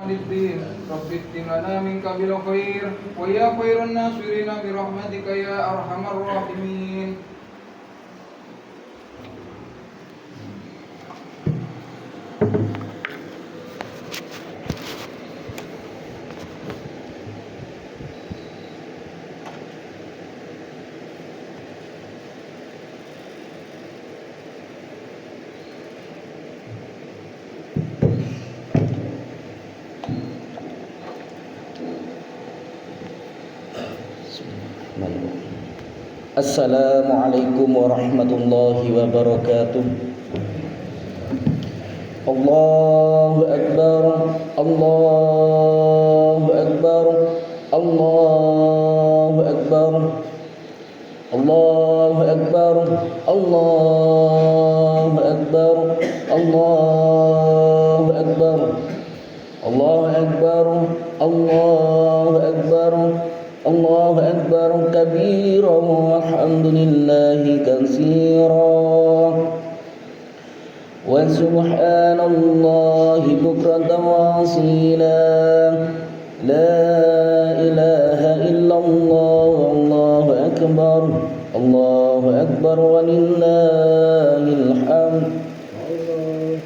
الدين رب اختم لنا منك بالخير ويا خير الناصرين برحمتك يا أرحم الراحمين. Assalamualaikum warahmatullahi wabarakatuh. Allahu Akbar, Allahu Akbar, Allahu Akbar, Allahu Akbar, Allahu Akbar, Allahu Akbar, Allahu Akbar, Allahu Akbar, Allahu Akbar kabira walhamdulillahi katsira wa subhanallahi bukratan wa asila la ilaha illallah wallahu akbar walillahil hamd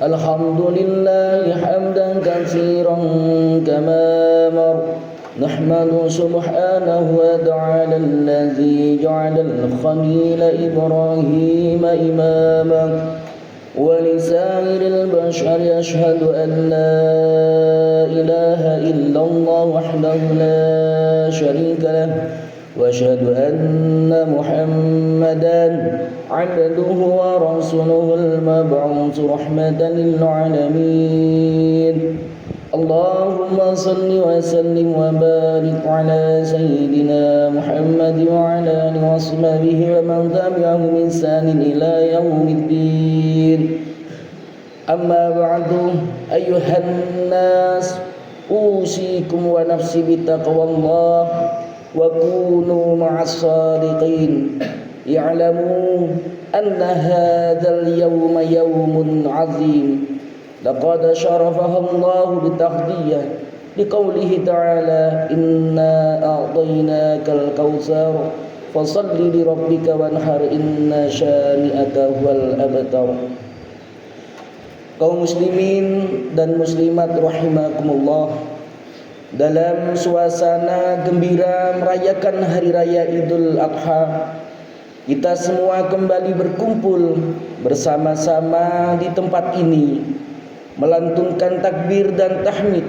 alhamdulillahi hamdan katsiran kama mar نحمد سبحانه وتعالى الذي جعل الخليل إبراهيم إماما ولسائر البشر أشهد أن لا إله إلا الله وحده لا شريك له وأشهد أن محمدا عبده ورسوله المبعوث رحمة للعالمين. اللهم صل وسلم وبارك على سيدنا محمد وعلى آله وصحبه ومن تبعهم بإحسان إلى يوم الدين. أما بعد أيها الناس أوصيكم ونفسي بتقوى الله وكونوا مع الصادقين. اعلموا أن هذا اليوم يوم عظيم لقد شرفها الله بتغذية لقوله تعالى إنا أعطيناك الكوثر فصل لربك وانحر إن شانئك هو الأبتر. Kaum muslimin dan muslimat rahimakumullah, dalam suasana gembira merayakan hari raya Idul Adha, kita semua kembali berkumpul bersama-sama di tempat ini melantunkan takbir dan tahmid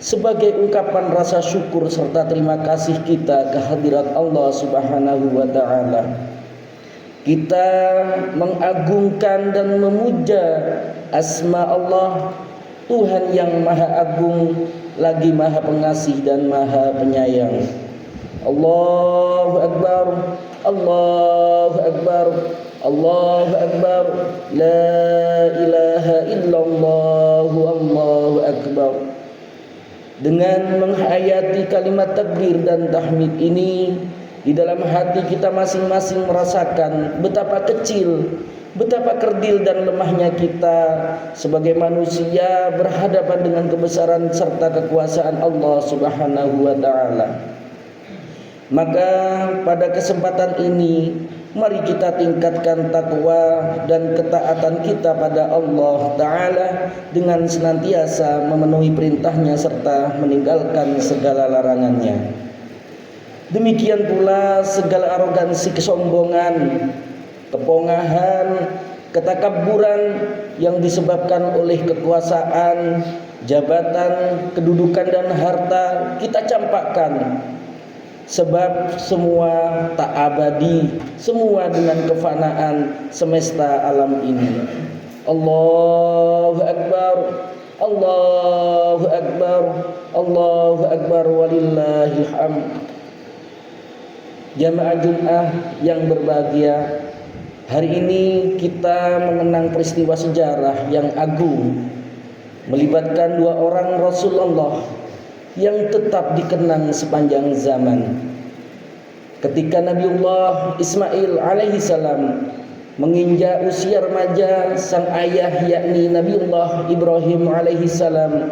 sebagai ungkapan rasa syukur serta terima kasih kita kehadirat Allah Subhanahu wa taala. Kita mengagungkan dan memuja asma Allah, Tuhan yang Maha Agung lagi Maha Pengasih dan Maha Penyayang. Allahu Akbar, Allahu Akbar, Allahu Akbar, la ilaha illallah, Allahu Akbar. Dengan menghayati kalimat takbir dan tahmid ini, di dalam hati kita masing-masing merasakan betapa kecil, betapa kerdil dan lemahnya kita sebagai manusia berhadapan dengan kebesaran serta kekuasaan Allah Subhanahu wa taala. Maka pada kesempatan ini mari kita tingkatkan takwa dan ketaatan kita pada Allah Ta'ala dengan senantiasa memenuhi perintahnya serta meninggalkan segala larangannya. Demikian pula segala arogansi, kesombongan, kepongahan, ketakaburan yang disebabkan oleh kekuasaan, jabatan, kedudukan dan harta kita campakkan. Sebab semua tak abadi, semua dengan kefanaan semesta alam ini. Allahu Akbar, Allahu Akbar, Allahu Akbar walillahil hamd. Jamaah Jumat yang berbahagia, hari ini kita mengenang peristiwa sejarah yang agung melibatkan dua orang Rasulullah yang tetap dikenang sepanjang zaman. Ketika Nabiullah Ismail alaihissalam menginjak usia remaja, sang ayah yakni Nabiullah Ibrahim alaihissalam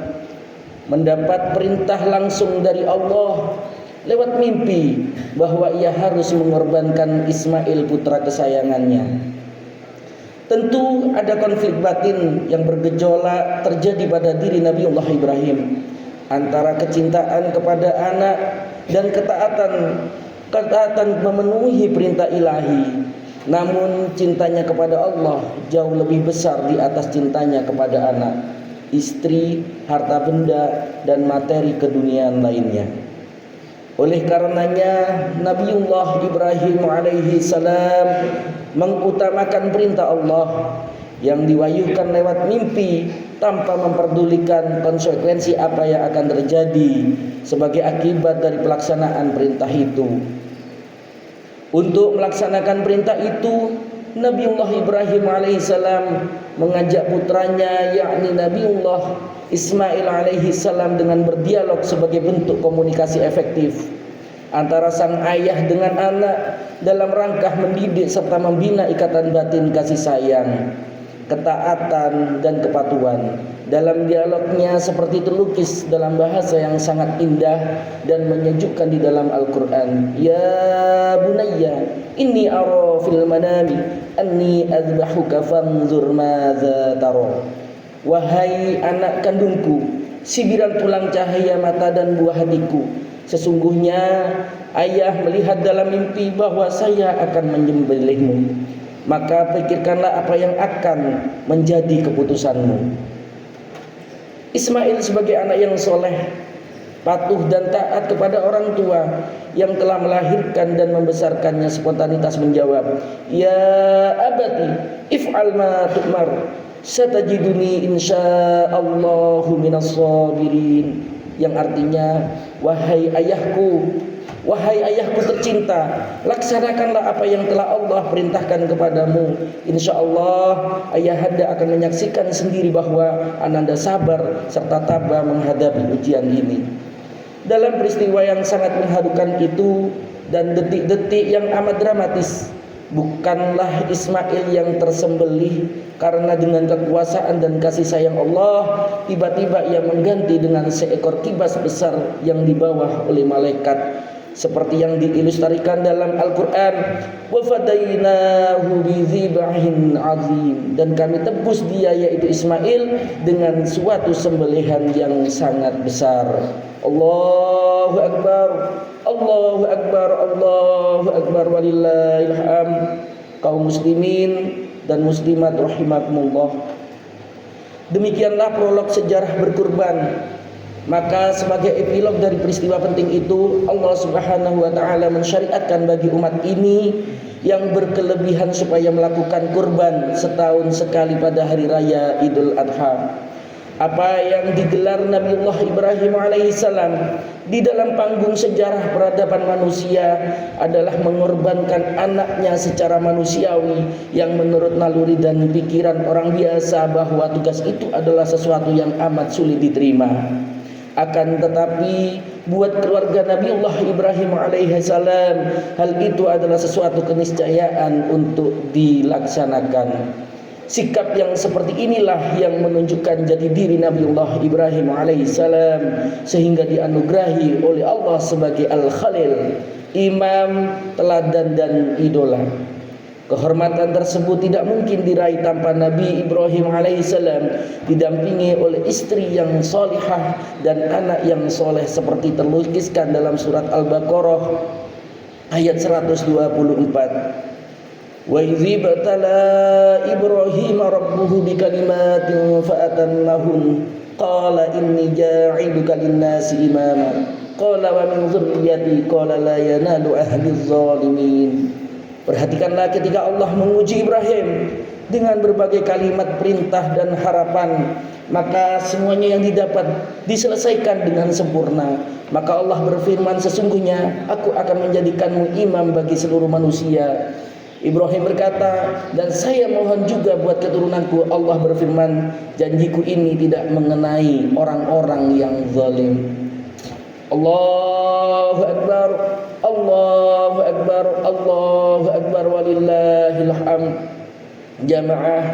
mendapat perintah langsung dari Allah lewat mimpi bahwa ia harus mengorbankan Ismail putra kesayangannya. Tentu ada konflik batin yang bergejolak terjadi pada diri Nabiullah Ibrahim antara kecintaan kepada anak dan ketaatan memenuhi perintah ilahi. Namun cintanya kepada Allah jauh lebih besar di atas cintanya kepada anak, istri, harta benda, dan materi keduniaan lainnya. Oleh karenanya Nabiullah Ibrahim alaihi salam mengutamakan perintah Allah yang diwahyukan lewat mimpi tanpa memperdulikan konsekuensi apa yang akan terjadi sebagai akibat dari pelaksanaan perintah itu. Untuk melaksanakan perintah itu, Nabiullah Ibrahim alaihissalam mengajak putranya yakni Nabiullah Ismail alaihissalam dengan berdialog sebagai bentuk komunikasi efektif antara sang ayah dengan anak dalam rangka mendidik serta membina ikatan batin kasih sayang, ketaatan, dan kepatuhan. Dalam dialognya seperti terlukis dalam bahasa yang sangat indah dan menyejukkan di dalam Al-Quran. Ya bunayya inni ara fil manami anni azbahuka fanzur madza tara. Wahai anak kandungku, sibiran tulang cahaya mata dan buah hatiku, sesungguhnya ayah melihat dalam mimpi bahwa saya akan menyembelihmu. Maka pikirkanlah apa yang akan menjadi keputusanmu. Ismail sebagai anak yang soleh, patuh dan taat kepada orang tua yang telah melahirkan dan membesarkannya, spontanitas menjawab, Ya abati if'al ma tu'mar satajiduni insyaallahu minas sabirin, yang artinya, wahai ayahku tercinta, laksanakanlah apa yang telah Allah perintahkan kepadamu. Insya Allah ayahanda akan menyaksikan sendiri bahwa ananda sabar serta tabah menghadapi ujian ini. Dalam peristiwa yang sangat mengharukan itu dan detik-detik yang amat dramatis, bukanlah Ismail yang tersembelih karena dengan kekuasaan dan kasih sayang Allah tiba-tiba ia mengganti dengan seekor kibas besar yang dibawa oleh malaikat, seperti yang diilustrasikan dalam Al-Quran, wa fadainahu bidzibhin azim, dan kami tebus dia yaitu Ismail dengan suatu sembelihan yang sangat besar. Allahu Akbar, Allahu Akbar, Allahu Akbar, walillahil hamd. Kaum muslimin dan muslimat rahimakumullah, demikianlah prolog sejarah berkurban. Maka sebagai epilog dari peristiwa penting itu, Allah Subhanahu wa taala mensyariatkan bagi umat ini yang berkelebihan supaya melakukan kurban setahun sekali pada hari raya Idul Adha. Apa yang digelar Nabiullah Ibrahim alaihissalam di dalam panggung sejarah peradaban manusia adalah mengorbankan anaknya secara manusiawi yang menurut naluri dan pikiran orang biasa bahwa tugas itu adalah sesuatu yang amat sulit diterima. Akan tetapi buat keluarga Nabiullah Ibrahim alaihissalam hal itu adalah sesuatu keniscayaan untuk dilaksanakan. Sikap yang seperti inilah yang menunjukkan jati diri Nabiullah Ibrahim alaihissalam sehingga dianugerahi oleh Allah sebagai Al-Khalil, imam, teladan, dan idola. Kehormatan tersebut tidak mungkin diraih tanpa Nabi Ibrahim alaihissalam didampingi oleh istri yang solihah dan anak yang soleh seperti terlukiskan dalam surat Al-Baqarah ayat 124. Wa idzi batala Ibrahim rabbuhu bikalimatin fa'atannahun qala inni ja'iluka lin-nasi imama qala wa min dzurriyyati qala la yanalu ahdiz zalimin. Perhatikanlah ketika Allah menguji Ibrahim dengan berbagai kalimat perintah dan harapan, maka semuanya yang didapat diselesaikan dengan sempurna. Maka Allah berfirman, sesungguhnya aku akan menjadikanmu imam bagi seluruh manusia. Ibrahim berkata, dan saya mohon juga buat keturunanku. Allah berfirman, janjiku ini tidak mengenai orang-orang yang zalim. Allahu Akbar, Allahu Akbar, Allahu Akbar, walillahil hamd. Jamaah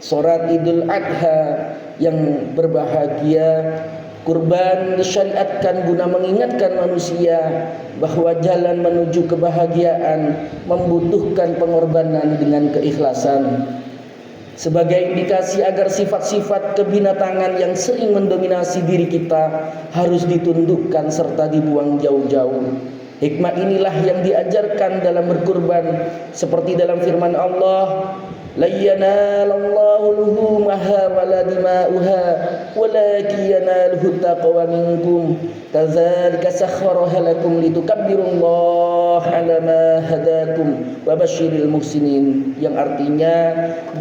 salat Idul Adha yang berbahagia, Kurban disyariatkan guna mengingatkan manusia bahwa jalan menuju kebahagiaan membutuhkan pengorbanan dengan keikhlasan. Sebagai indikasi agar sifat-sifat kebinatangan yang sering mendominasi diri kita harus ditundukkan serta dibuang jauh-jauh. Hikmah inilah yang diajarkan dalam berkurban, seperti dalam firman Allah, "La yanalallahu luhumaha wala dima'uha walakin yanaluhu taqwa minkum kadzalika sakhkharaha lakum litukabbirullaha 'ala ma hadakum wa basyiril muhsinin." Yang artinya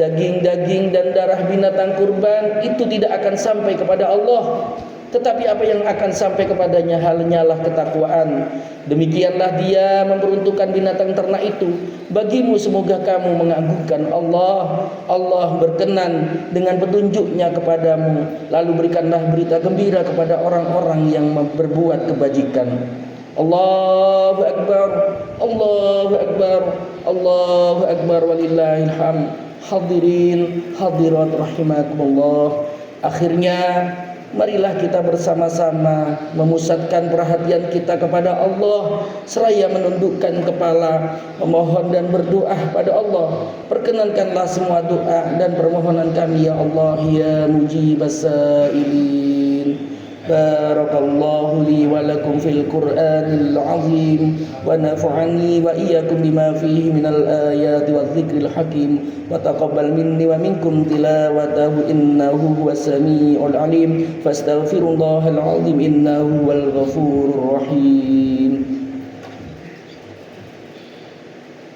daging-daging dan darah binatang kurban itu tidak akan sampai kepada Allah, tetapi apa yang akan sampai kepadanya hanyalah ketakwaan. Demikianlah Dia memperuntukkan binatang ternak itu bagimu, semoga kamu mengagungkan Allah. Allah berkenan dengan petunjuknya kepadamu, lalu berikanlah berita gembira kepada orang-orang yang berbuat kebajikan. Allahu Akbar, Allahu Akbar, Allahu Akbar, walillahil hamd. Hadirin hadirat rahimakumullah. Akhirnya marilah kita bersama-sama memusatkan perhatian kita kepada Allah seraya menundukkan kepala, memohon dan berdoa pada Allah. Perkenankanlah semua doa dan permohonan kami ya Allah ya mujibas sa'ilin. Barakallahu li wa lakum fil Qur'anil azim wa nafa'ani wa iyyakum bima fihi minal ayati wadh-dhikril hakim wa taqabbal minni wa minkum tilawatahu innahu huwas samiul alim fastaghfirullahal azim innahu huwal ghafurur rahim.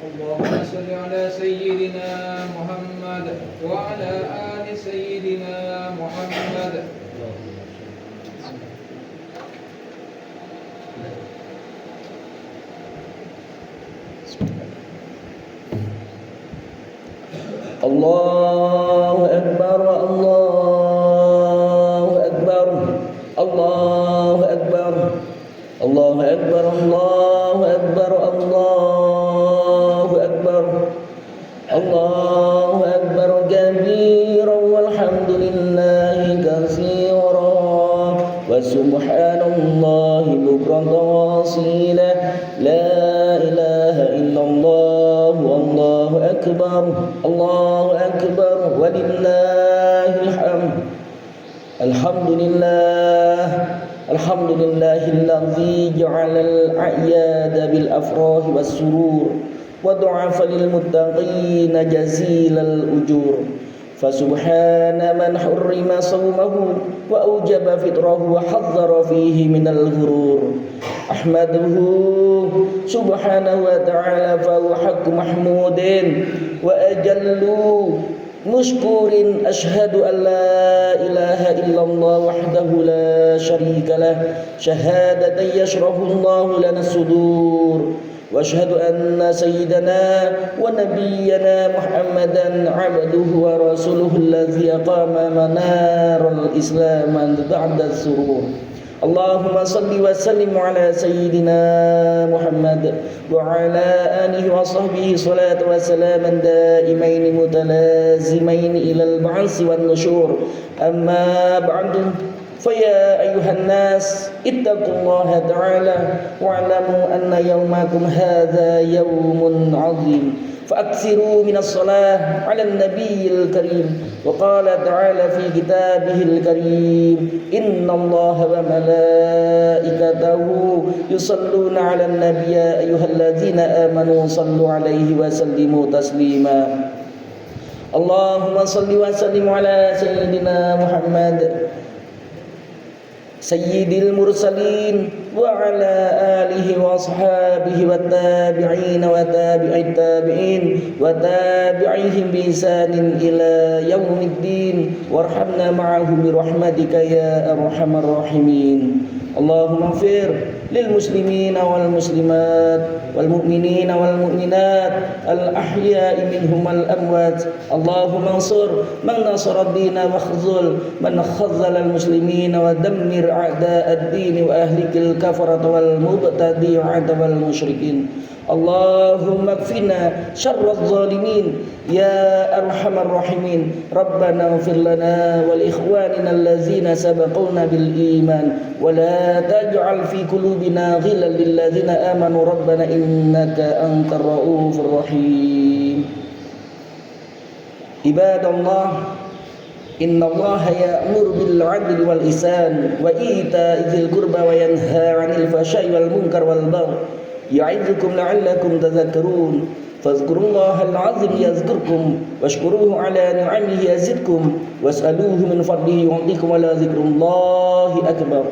Allahumma shalli ala sayyidina Muhammad wa ala ali sayyidina Muhammad. Allahu Akbar, Allahu Akbar, Allahu Akbar, Allahu Akbar, Allahu Akbar, Allahu Akbar, Allahu Akbar kabiran walhamdulillahi katsiran wa subhanallahi bukratan wa asila. La ilaha illallah wallahu akbar, Allahu akbar walillahil hamd. Alhamdulillah, alhamdulillahilladzi ja'alal a'yada bil afrahi was surur wa du'afa lil muttaqina jazilal ujur. Fasubhana man hurrima sawmahu wa aujaba fitrahu wa hadzara fihi minal ghurur. Ahmaduhu subhanahu wa ta'ala fa huwa haqqu mahmudin wa ajallu mushkurin. Ashhadu an la ilaha illallah wahdahu la syarika lah syahadatan yashrahu Allahu lana sudur. واشهد ان سيدنا ونبينا محمدا عبده ورسوله الذي اقام منار الاسلام بعد السرور. اللهم صل وسلم على سيدنا محمد وعلى اله وصحبه صلاه وسلاما دائمين متلازمين الى البعث والنشور. اما بعد فيا أيها الناس اتقوا الله تعالى واعلموا أن يومكم هذا يوم عظيم فأكثروا من الصلاة على النبي الكريم. وقال تعالى في كتابه الكريم إن الله وملائكته يصلون على النبي يا أيها الذين آمنوا صلوا عليه وسلموا تسليما. اللهم صل وسلم على سيدنا محمد sayyidil mursalin wa ala alihi wa ashabihi wa tabi'in wa tabi'it tabi'in wa tabi'ihim bi ihsanin ila yaumiddin warhamna ma'ahum bi rahmatika ya arhamar rahimin. Allahumma ighfir lil muslimina wal muslimat wal mu'minina wal mu'minat al ahya'i minhum al amwat. Allahumma ansur man nasara ad-din wa khzul man khazzala al muslimina wa dammir a'da ad-din wa ahlikil الكفرة والمبتدعة والمشركين اللهم اكفنا شر الظالمين يا أرحم الراحمين ربنا اغفر لنا ولإخواننا الذين سبقونا بالإيمان ولا تجعل في قلوبنا غلا للذين آمنوا ربنا إنك أنت الرؤوف الرحيم عباد الله إن الله يأمر بالعدل والإحسان وإيتاء ذي القربى وينهى عن الفحشاء والمنكر والبغي يعظكم لعلكم تذكرون فاذكروا الله العظيم يذكركم واشكروه على نعمه يزدكم واسألوه من فضله يعطيكم ولا ذكر الله أكبر